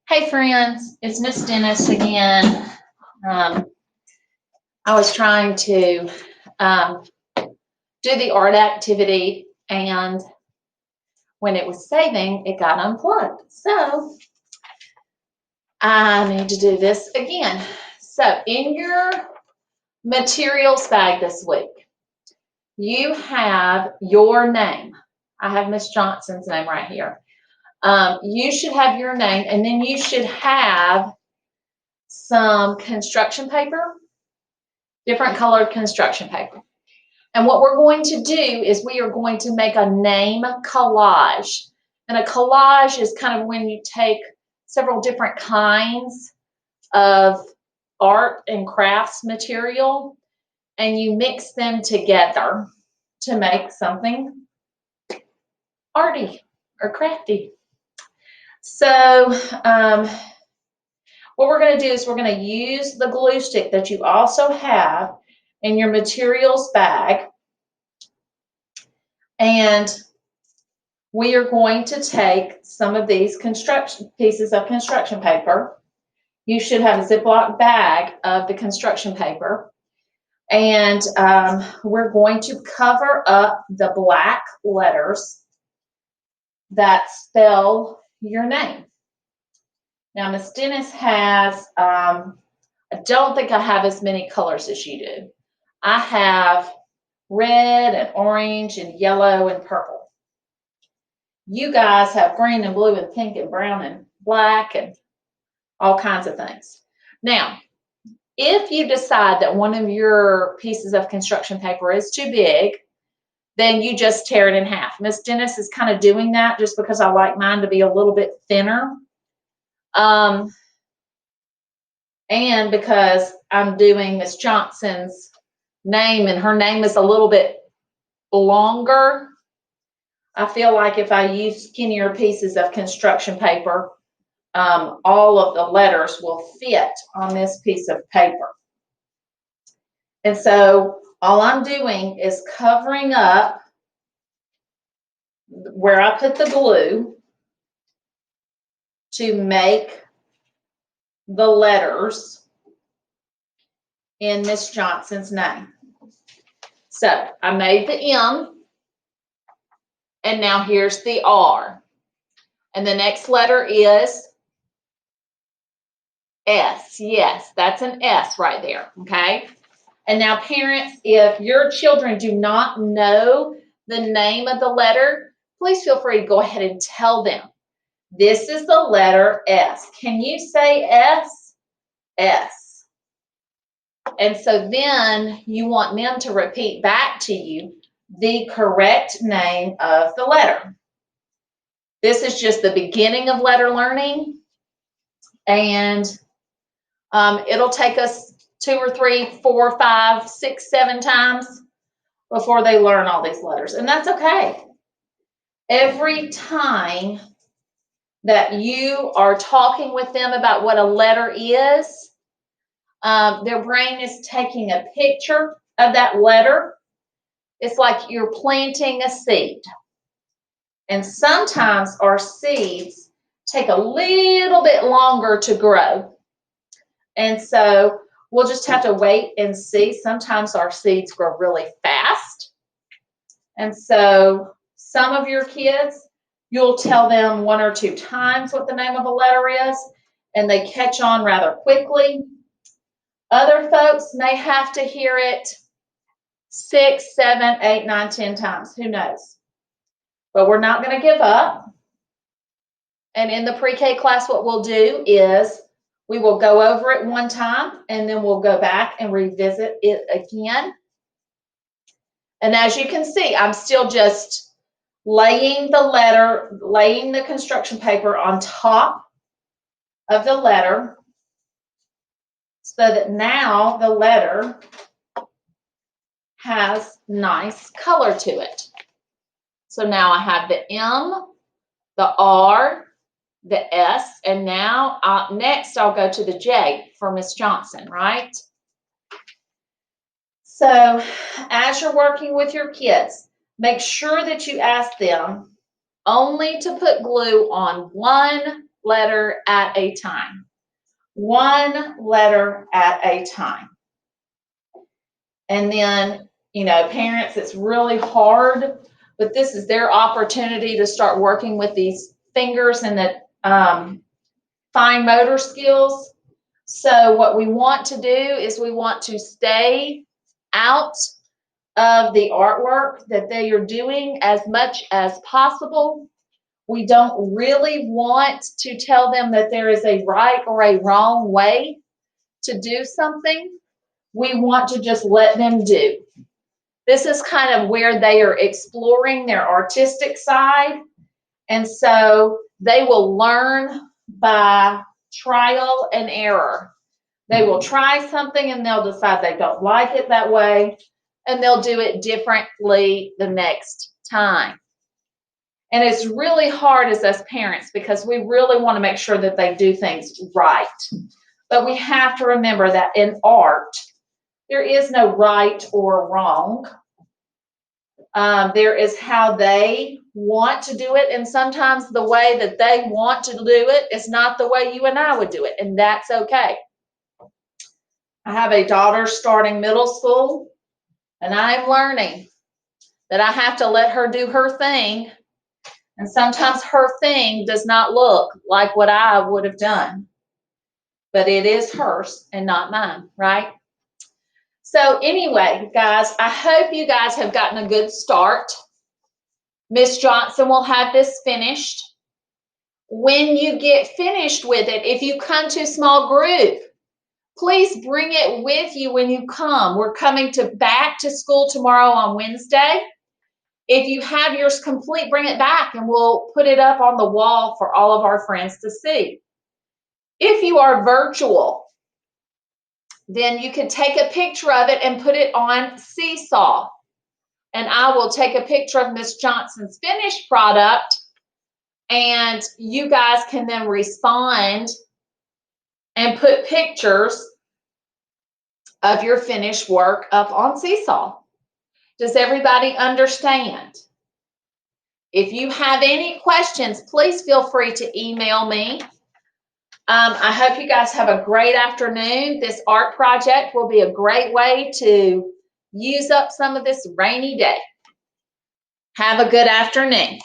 Hey friends, it's Miss Dennis again. I was trying to do the art activity, and when it was saving, it got unplugged. So I need to do this again. So in your materials bag this week, you have your name. I have Miss Johnson's name right here. You should have your name, and then you should have some construction paper, different colored construction paper. And what we're going to do is we are going to make a name collage. And a collage is kind of when you take several different kinds of art and crafts material and you mix them together to make something arty or crafty. So what we're going to do is we're going to use the glue stick that you also have in your materials bag, and we are going to take some of these pieces of construction paper. You should have a Ziploc bag of the construction paper, and we're going to cover up the black letters that spell your name. Now, Miss Dennis has, I don't think I have as many colors as you do. I have red and orange and yellow and purple. You guys have green and blue and pink and brown and black and all kinds of things. Now, if you decide that one of your pieces of construction paper is too big, then you just tear it in half. Miss Dennis is kind of doing that just because I like mine to be a little bit thinner. And because I'm doing Miss Johnson's name and her name is a little bit longer, I feel like if I use skinnier pieces of construction paper, all of the letters will fit on this piece of paper. And so all I'm doing is covering up where I put the glue to make the letters in Miss Johnson's name. So I made the M, and now here's the R. And the next letter is S. Yes, that's an S right there, okay? And now parents, if your children do not know the name of the letter, please feel free to go ahead and tell them. This is the letter S. Can you say S? S. And so then you want them to repeat back to you the correct name of the letter. This is just the beginning of letter learning, and it'll take us 2 or 3, 4, 5, 6, 7 times before they learn all these letters, and that's okay. Every time that you are talking with them about what a letter is, their brain is taking a picture of that letter. It's like you're planting a seed. And sometimes our seeds take a little bit longer to grow. And so we'll just have to wait and see. Sometimes our seeds grow really fast. And so some of your kids, you'll tell them 1 or 2 times what the name of a letter is, and they catch on rather quickly. Other folks may have to hear it 6, 7, 8, 9, 10 times. Who knows? But we're not going to give up. And in the pre-K class, what we'll do is we will go over it one time, and then we'll go back and revisit it again. And as you can see, I'm still just laying the construction paper on top of the letter so that now the letter has nice color to it. So now I have the M, the R, the S, and now next I'll go to the J for Miss Johnson, right? So as you're working with your kids, make sure that you ask them only to put glue on one letter at a time. One letter at a time. And then, you know, parents, it's really hard, but this is their opportunity to start working with these fingers and the fine motor skills. So what we want to do is we want to stay out of the artwork that they are doing as much as possible. We don't really want to tell them that there is a right or a wrong way to do something. We want to just let them do. This is kind of where they are exploring their artistic side. And so they will learn by trial and error. They will try something and they'll decide they don't like it that way, and they'll do it differently the next time. And it's really hard as us parents because we really want to make sure that they do things right. But we have to remember that in art, there is no right or wrong. There is how they want to do it, and sometimes the way that they want to do it is not the way you and I would do it, and that's okay. I have a daughter starting middle school, and I'm learning that I have to let her do her thing, and sometimes her thing does not look like what I would have done, but it is hers and not mine, right? So anyway, guys, I hope you guys have gotten a good start. Miss Johnson will have this finished. When you get finished with it, if you come to a small group, please bring it with you when you come. We're coming back to school tomorrow on Wednesday. If you have yours complete, bring it back and we'll put it up on the wall for all of our friends to see. If you are virtual, then you can take a picture of it and put it on Seesaw. And I will take a picture of Miss Johnson's finished product, and you guys can then respond and put pictures of your finished work up on Seesaw. Does everybody understand? If you have any questions, please feel free to email me. I hope you guys have a great afternoon. This art project will be a great way to use up some of this rainy day. Have a good afternoon.